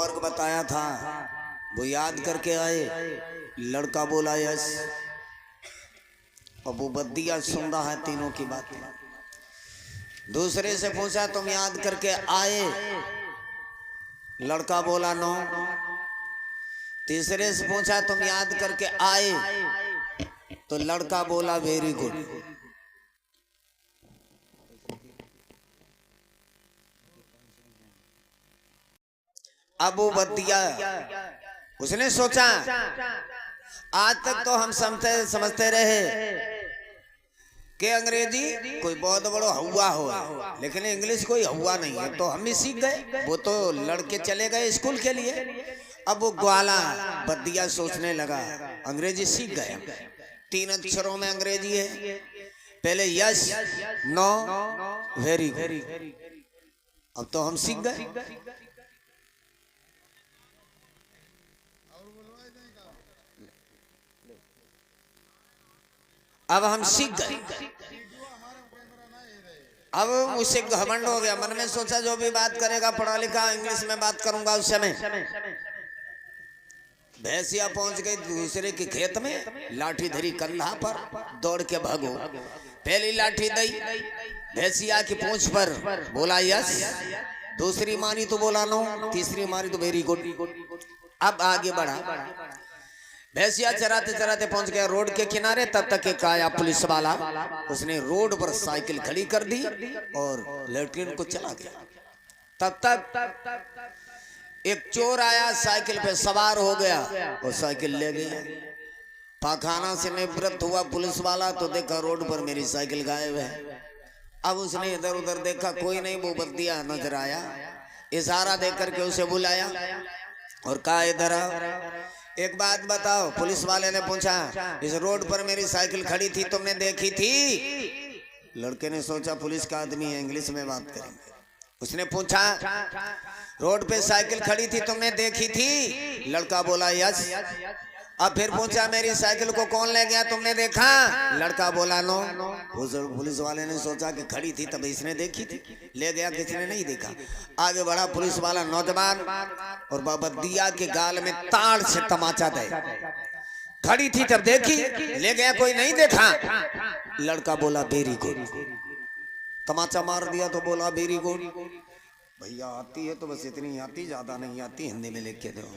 Homework बताया था वो याद करके आए? लड़का बोला यस। अब वो बद्दिया सुन रहा है तीनों की बातें। दूसरे से पूछा तुम याद करके आए? लड़का बोला नो। तीसरे से पूछा तुम याद करके आए? तो लड़का बोला वेरी गुड। अब वो बद्दिया उसने सोचा आज तक तो हम समझते रहे कि अंग्रेजी कोई बहुत बड़ा हुआ हो, लेकिन इंग्लिश कोई हुआ नहीं है, तो हम भी सीख गए। वो तो लड़के चले गए स्कूल के लिए। अब वो ग्वाला बद्दिया सोचने लगा अंग्रेजी सीख गए, 3 अक्षरों में अंग्रेजी है, पहले यस नो वेरी गुड, अब तो हम सीख गए। अब हम सीख गए। अब उसे घमंड हो गया, मन में सोचा जो भी बात करेगा पढ़ा लिखा इंग्लिश में बात करूंगा। उस समय भैंसिया पहुंच गई दूसरे के खेत में, लाठी धरी कंधा पर, दौड़ के भागो। पहली लाठी दी भैंसिया की पूंछ पर, बोला यस। दूसरी मारी तो बोला नो। तीसरी मारी तो वेरी गुड। अब आगे बढ़ा, भैंसिया चराते चराते पहुंच गया रोड के किनारे। तब तक एक आया पुलिस वाला, उसने रोड पर साइकिल खड़ी कर दी और लेटरिन को चला गया। तब तक एक चोर आया, साइकिल पे सवार हो गया और साइकिल ले गया। पाखाना से निवृत्त हुआ पुलिस वाला तो देखा रोड पर मेरी साइकिल गायब है। अब उसने इधर उधर देखा, कोई नहीं। वो बद्दिया नजर आया, इशारा देकर के उसे बुलाया और कहा इधर आओ। एक बात बताओ, पुलिस वाले ने पूछा, इस रोड पर मेरी साइकिल खड़ी थी, तुमने देखी थी? लड़के ने सोचा पुलिस का आदमी है, इंग्लिश में बात करेंगे। उसने पूछा रोड पे साइकिल खड़ी थी, तुमने देखी थी? लड़का बोला यस। अब फिर पूछा मेरी साइकिल को कौन ले गया, तुमने देखा? लड़का बोला नो। पुलिस वाले ने सोचा कि खड़ी थी तब इसने देखी थी, ले गया किसने नहीं देखा। आगे बढ़ा पुलिस वाला नौजवान और बद्दिया के गाल में ताड़ से तमाचा दे। खड़ी थी तब देखी, ले गया कोई नहीं देखा। लड़का बोला वेरी गुड। तमाचा मार दिया तो बोला वेरी गुड। भैया आती है तो बस इतनी आती, ज्यादा नहीं आती, हिंदी में लिख के दो।